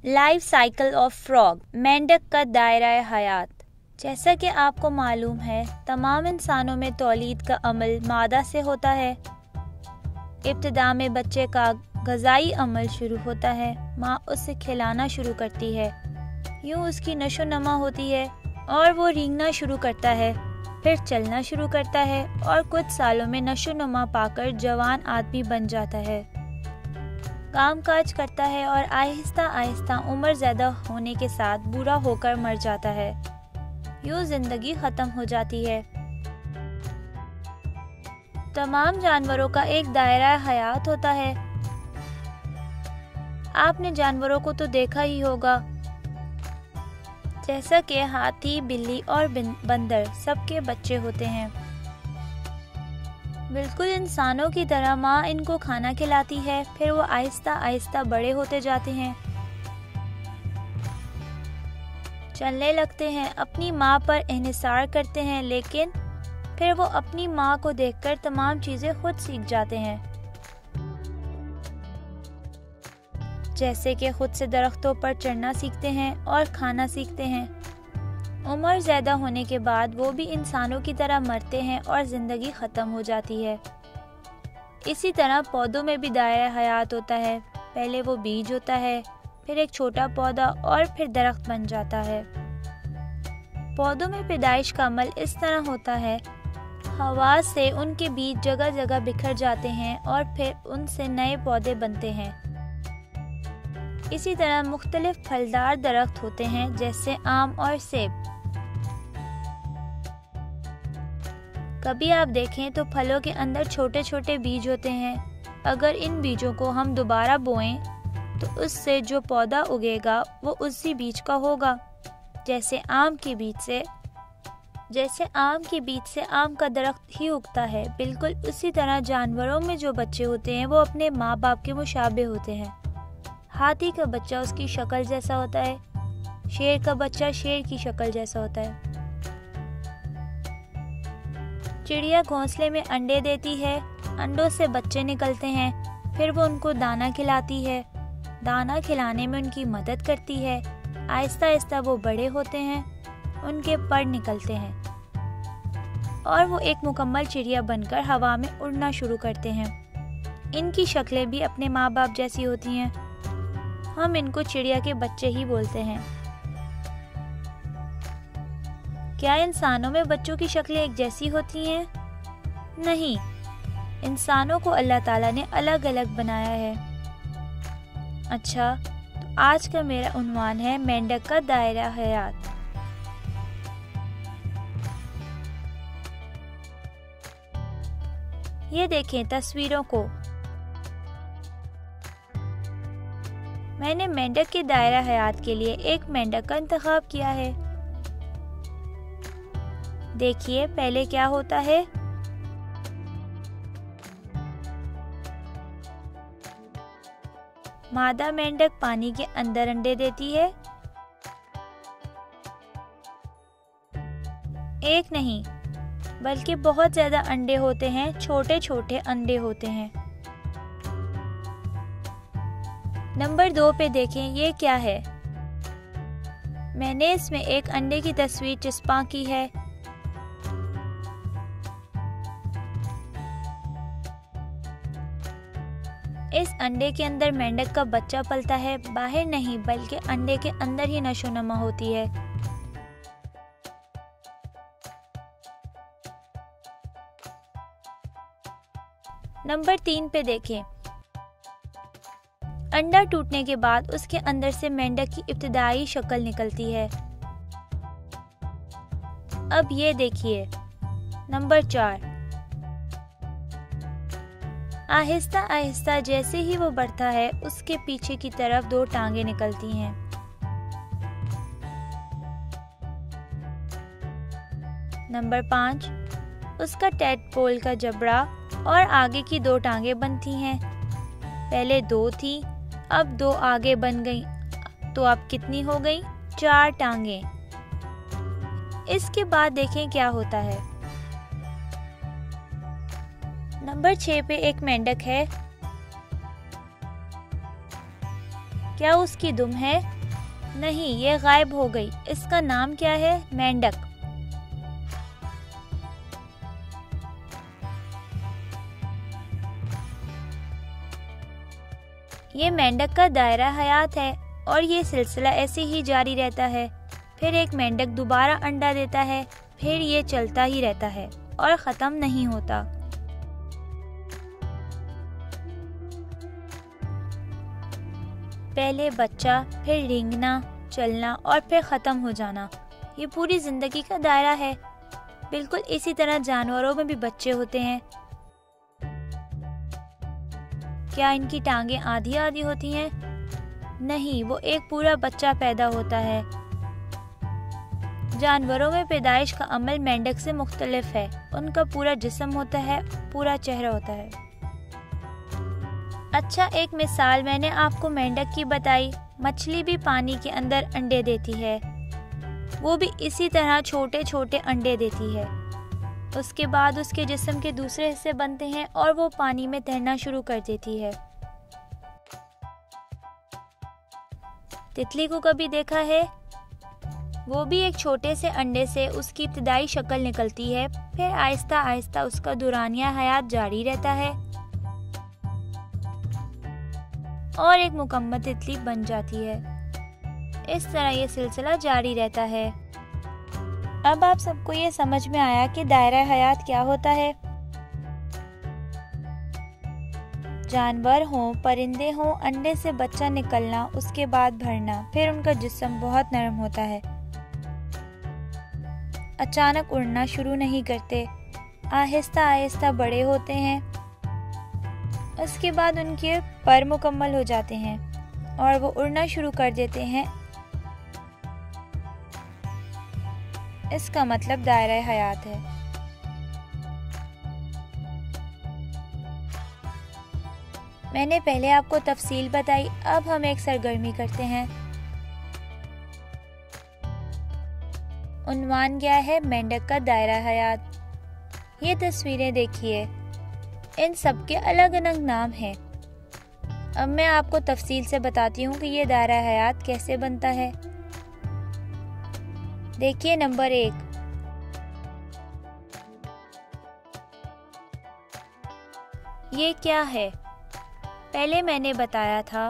Life cycle of frog, मेंढक का दायरा हयात। जैसा कि आपको मालूम है, तमाम इंसानों में तौलीद का अमल मादा से होता है। इब्तिदा में बच्चे का ग़िज़ाई अमल शुरू होता है। माँ उसे खिलाना शुरू करती है, यूँ उसकी नशो नमा होती है और वो रेंगना शुरू करता है, फिर चलना शुरू करता है और कुछ सालों में नशो नमा पाकर जवान आदमी बन जाता है, काम काज करता है और आहिस्ता आहिस्ता उम्र ज़्यादा होने के साथ बूढ़ा होकर मर जाता है। यूँ जिंदगी ख़त्म हो जाती है। तमाम जानवरों का एक दायरा हयात होता है। आपने जानवरों को तो देखा ही होगा, जैसा कि हाथी, बिल्ली और बंदर सबके बच्चे होते हैं। बिल्कुल इंसानों की तरह माँ इनको खाना खिलाती है, फिर वो आहिस्ता आहिस्ता बड़े होते जाते हैं, चलने लगते हैं, अपनी माँ पर इन्हिसार करते हैं, लेकिन फिर वो अपनी माँ को देखकर तमाम चीज़ें खुद सीख जाते हैं, जैसे कि खुद से दरख्तों पर चढ़ना सीखते हैं और खाना सीखते हैं। उम्र ज़्यादा होने के बाद वो भी इंसानों की तरह मरते हैं और ज़िंदगी ख़त्म हो जाती है। इसी तरह पौधों में भी दायरा हयात होता है। पहले वो बीज होता है, फिर एक छोटा पौधा और फिर दरख्त बन जाता है। पौधों में पैदाइश का अमल इस तरह होता है, हवा से उनके बीज जगह जगह बिखर जाते हैं और फिर उनसे नए पौधे बनते हैं। इसी तरह मुख्तलिफ फलदार दरख्त होते हैं, जैसे आम और सेब। कभी आप देखें तो फलों के अंदर छोटे छोटे बीज होते हैं। अगर इन बीजों को हम दोबारा बोएं तो उससे जो पौधा उगेगा वो उसी बीज का होगा। जैसे आम के बीज से आम का दरख्त ही उगता है, बिल्कुल उसी तरह जानवरों में जो बच्चे होते हैं वो अपने माँ बाप के मुशाबे होते हैं। हाथी का बच्चा उसकी शक्ल जैसा होता है, शेर का बच्चा शेर की शक्ल जैसा होता है। चिड़िया घोंसले में अंडे देती है, अंडों से बच्चे निकलते हैं, फिर वो उनको दाना खिलाती है, दाना खिलाने में उनकी मदद करती है। आहिस्ता आहिस्ता वो बड़े होते हैं, उनके पर निकलते हैं और वो एक मुकम्मल चिड़िया बनकर हवा में उड़ना शुरू करते हैं। इनकी शक्लें भी अपने माँ बाप जैसी होती हैं। हम इनको चिड़िया के बच्चे ही बोलते हैं। क्या इंसानों में बच्चों की शक्लें एक जैसी होती हैं? नहीं, इंसानों को अल्लाह ताला ने अलग अलग बनाया है। अच्छा, तो आज का मेरा उन्वान है मेंढक का दायरा हयात। ये देखें तस्वीरों को। मैंने मेंढक के दायरा हयात के लिए एक मेंढक का इंतखाब किया है। देखिए पहले क्या होता है। मादा मेंढक पानी के अंदर अंडे देती है। एक नहीं बल्कि बहुत ज्यादा अंडे होते हैं, छोटे छोटे अंडे होते हैं। नंबर 2 पे देखें, ये क्या है। मैंने इसमें एक अंडे की तस्वीर चिपका की है। इस अंडे के अंदर मेंढक का बच्चा पलता है, बाहर नहीं बल्कि अंडे के अंदर ही नशो नमा होती है। नंबर 3 पे देखें। अंडा टूटने के बाद उसके अंदर से मेंढक की इब्तिदाई शक्ल निकलती है। अब ये देखिए नंबर 4। आहिस्ता आहिस्ता जैसे ही वो बढ़ता है, उसके पीछे की तरफ 2 टांगे निकलती हैं। नंबर 5, उसका टैडपोल का जबड़ा और आगे की 2 टांगे बनती हैं। पहले 2 थी, अब 2 आगे बन गई, तो अब कितनी हो गई? 4 टांगे। इसके बाद देखें क्या होता है। नंबर 6 पे एक मेंढक है। क्या उसकी दुम है? नहीं, ये गायब हो गई। इसका नाम क्या है? मेंढक। ये मेंढक का दायरा हयात है और ये सिलसिला ऐसे ही जारी रहता है। फिर एक मेंढक दोबारा अंडा देता है, फिर ये चलता ही रहता है और ख़त्म नहीं होता। पहले बच्चा, फिर रेंगना, चलना और फिर ख़त्म हो जाना, ये पूरी ज़िंदगी का दायरा है। बिल्कुल इसी तरह जानवरों में भी बच्चे होते हैं। क्या इनकी टांगें आधी आधी होती हैं? नहीं, वो एक पूरा बच्चा पैदा होता है। जानवरों में पैदाइश का अमल मेंढक से मुख्तलिफ है। उनका पूरा जिस्म होता है, पूरा चेहरा होता है। अच्छा, एक मिसाल मैंने आपको मेंढक की बताई। मछली भी पानी के अंदर अंडे देती है, वो भी इसी तरह छोटे छोटे अंडे देती है। उसके बाद उसके जिस्म के दूसरे हिस्से बनते हैं और वो पानी में तैरना शुरू कर देती है। तितली को कभी देखा है? वो भी एक छोटे से अंडे से उसकी इब्तिदाई शक्ल निकलती है, फिर आहिस्ता आहिस्ता उसका दौरानिया हयात जारी रहता है और एक मुकम्मल तितली बन जाती है। इस तरह ये सिलसिला जारी रहता है। अब आप सबको ये समझ में आया कि दायरा हयात क्या होता है। जानवर हों, परिंदे हों, अंडे से बच्चा निकलना, उसके बाद भरना, फिर उनका जिस्म बहुत नरम होता है। अचानक उड़ना शुरू नहीं करते, आहिस्ता आहिस्ता बड़े होते हैं। उसके बाद उनके पर मुकम्मल हो जाते हैं और वो उड़ना शुरू कर देते हैं। इसका मतलब दायरा हयात है। मैंने पहले आपको तफसील बताई, अब हम एक सरगर्मी करते हैं। उन्वान क्या है? मेंढक का दायरा हयात। ये तस्वीरें देखिए, इन सब के अलग अलग नाम हैं। अब मैं आपको तफसील से बताती हूँ कि ये दायरा हयात कैसे बनता है। देखिए नंबर 1, ये क्या है? पहले मैंने बताया था,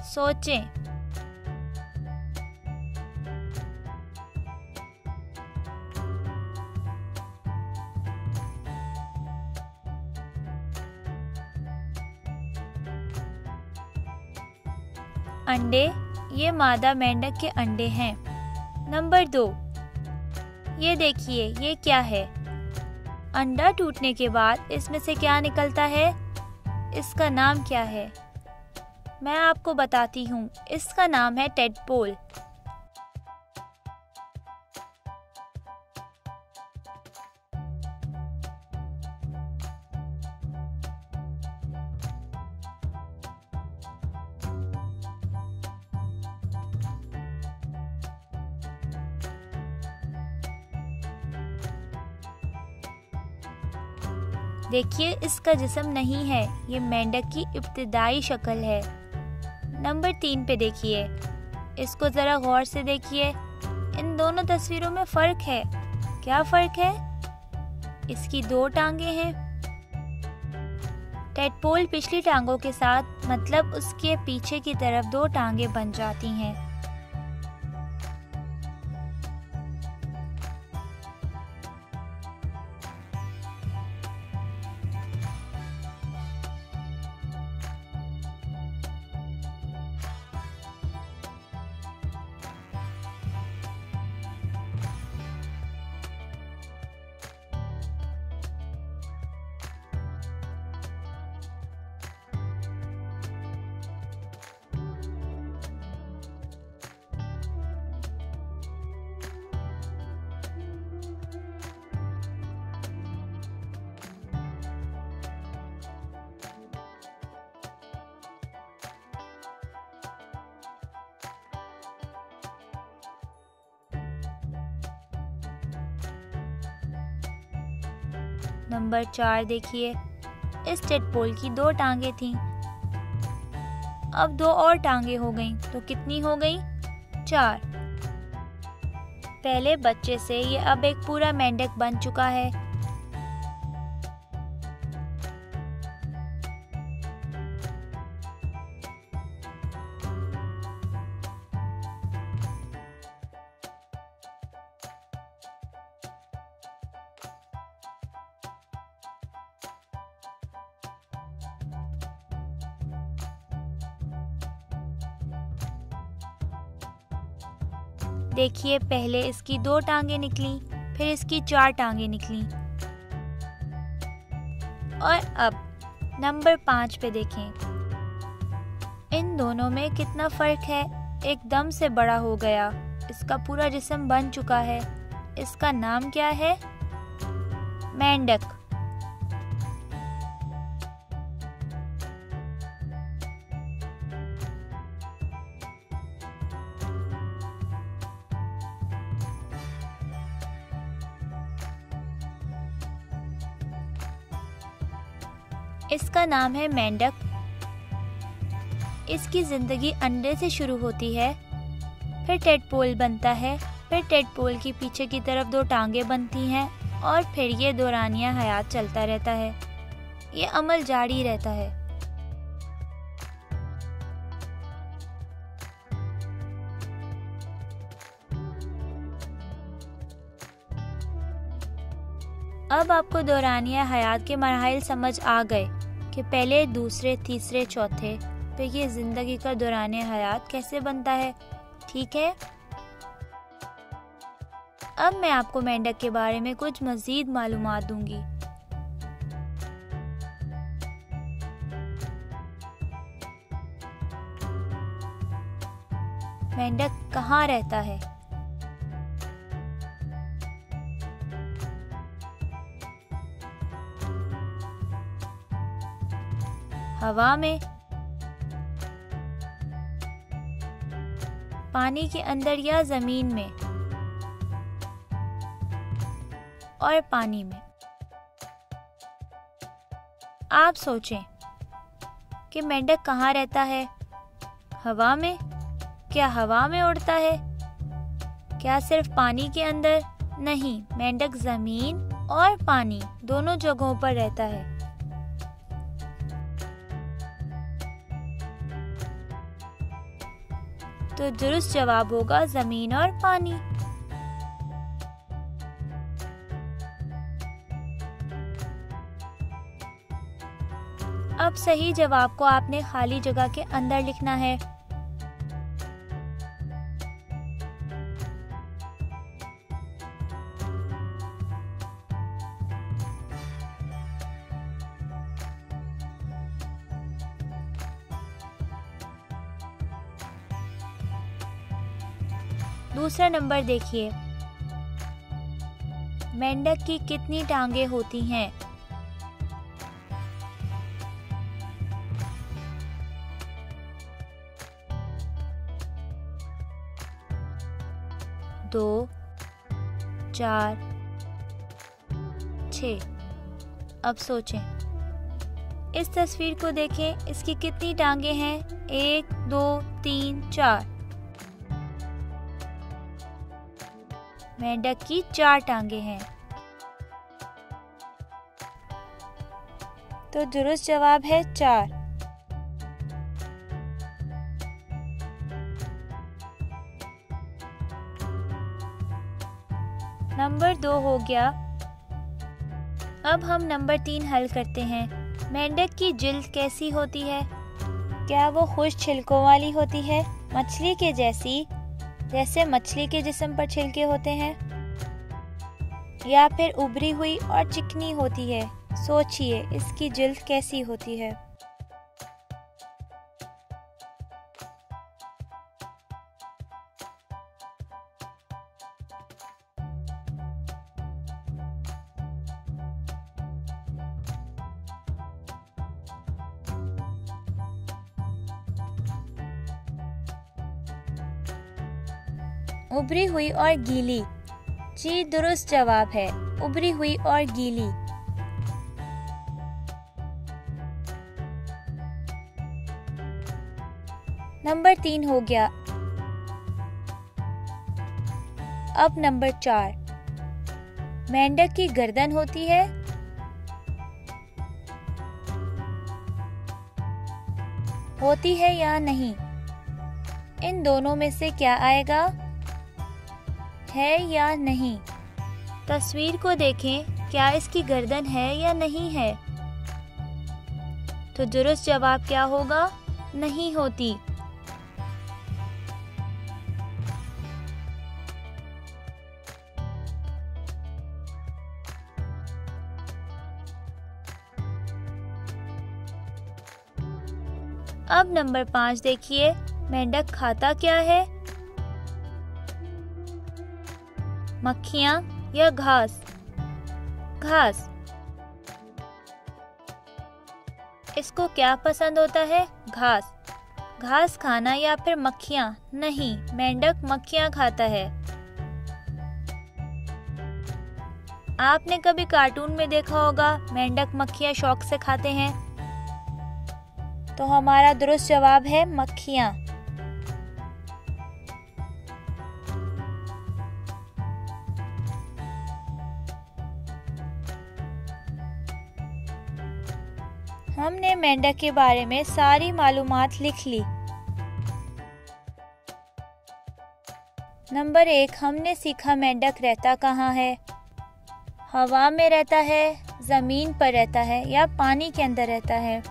सोचें। अंडे, ये मादा मेंढक के अंडे हैं। नंबर 2, ये देखिए, ये क्या है? अंडा टूटने के बाद इसमें से क्या निकलता है? इसका नाम क्या है? मैं आपको बताती हूँ, इसका नाम है टेडपोल। देखिए, इसका जिस्म नहीं है, ये मेंढक की इब्तिदाई शक्ल है। नंबर 3 पे देखिए, इसको जरा गौर से देखिए। इन दोनों तस्वीरों में फर्क है। क्या फर्क है? इसकी 2 टांगे हैं। टेडपोल पिछली टांगों के साथ, मतलब उसके पीछे की तरफ 2 टांगे बन जाती हैं। नंबर 4 देखिए, इस टेडपोल की 2 टांगे थीं अब 2 और टांगे हो गई, तो कितनी हो गई? 4। पहले बच्चे से ये अब एक पूरा मेंढक बन चुका है। देखिए, पहले इसकी 2 टांगे निकली, फिर इसकी 4 टांगे निकली। और अब नंबर 5 पे देखें, इन दोनों में कितना फर्क है। एकदम से बड़ा हो गया, इसका पूरा जिस्म बन चुका है। इसका नाम क्या है? मेंढक। इसका नाम है मेंढक। इसकी जिंदगी अंडे से शुरू होती है, फिर टेडपोल बनता है, फिर टेडपोल की पीछे की तरफ 2 टांगे बनती हैं और फिर ये दौरानिया हयात चलता रहता है। ये अमल जारी रहता है। अब आपको दौरानिया हयात के मराहिल समझ आ गए कि पहले, दूसरे, तीसरे, चौथे पे ये जिंदगी का दौरानिया हयात कैसे बनता है। ठीक है, अब मैं आपको मेंढक के बारे में कुछ मजीद मालूमात दूंगी। मेंढक कहाँ रहता है? हवा में, पानी के अंदर या जमीन में, और पानी में। आप सोचें कि मेंढक कहाँ रहता है? हवा में? क्या हवा में उड़ता है? क्या सिर्फ पानी के अंदर? नहीं, मेंढक जमीन और पानी दोनों जगहों पर रहता है। तो दुरुस्त जवाब होगा जमीन और पानी। अब सही जवाब को आपने खाली जगह के अंदर लिखना है। दूसरा नंबर देखिए, मेंढक की कितनी टांगे होती हैं? दो, 4, 6। अब सोचें, इस तस्वीर को देखें, इसकी कितनी टांगे हैं? 1, 2, 3, 4। मेंढक की 4 टांगे हैं। तो दुरुस्त जवाब है 4। नंबर 2 हो गया। अब हम नंबर 3 हल करते हैं। मेंढक की जिल्द कैसी होती है? क्या वो खुश छिलकों वाली होती है, मछली के जैसी, जैसे मछली के जिस्म पर छिलके होते हैं, या फिर उभरी हुई और चिकनी होती है? सोचिए, इसकी जिल्द कैसी होती है? उभरी हुई और गीली। जी, दुरुस्त जवाब है, उभरी हुई और गीली। नंबर 3 हो गया। अब नंबर 4, मेंढक की गर्दन होती है, होती है या नहीं? इन दोनों में से क्या आएगा? है या नहीं? तस्वीर को देखें, क्या इसकी गर्दन है या नहीं है? तो दुरुस्त जवाब क्या होगा? नहीं होती। अब नंबर 5 देखिए, मेंढक खाता क्या है? मक्खियाँ या घास? घास। इसको क्या पसंद होता है? घास। घास खाना या फिर मक्खियाँ? नहीं, मेंढक मक्खियाँ खाता है। आपने कभी कार्टून में देखा होगा मेंढक मक्खियाँ शौक से खाते हैं, तो हमारा दुरुस्त जवाब है मक्खियाँ। हमने मेंढक के बारे में सारी मालूमात लिख ली। नंबर 1, हमने सीखा मेंढक रहता कहाँ है? हवा में रहता है, जमीन पर रहता है या पानी के अंदर रहता है?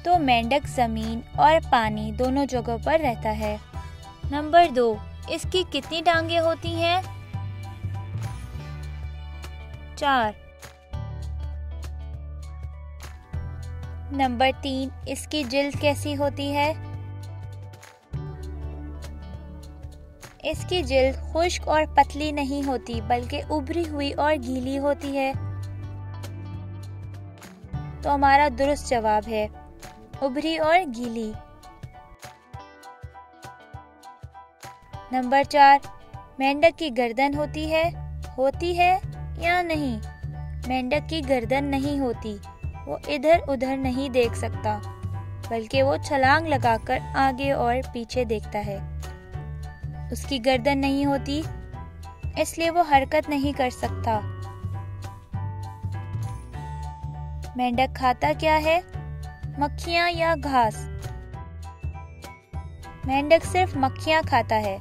तो मेंढक जमीन और पानी दोनों जगहों पर रहता है। नंबर 2, इसकी कितनी टांगे होती हैं? 4। नंबर 3, इसकी जिल्द कैसी होती है? इसकी जिल्द खुश्क और पतली नहीं होती, बल्कि उभरी हुई और गीली होती है। तो हमारा दुरुस्त जवाब है उभरी और गीली। नंबर 4, मेंढक की गर्दन होती है या नहीं? मेंढक की गर्दन नहीं होती, वो इधर उधर नहीं देख सकता, बल्कि वो छलांग लगाकर आगे और पीछे देखता है। उसकी गर्दन नहीं होती, इसलिए वो हरकत नहीं कर सकता। मेंढक खाता क्या है? मक्खियाँ या घास? मेंढक सिर्फ मक्खियाँ खाता है।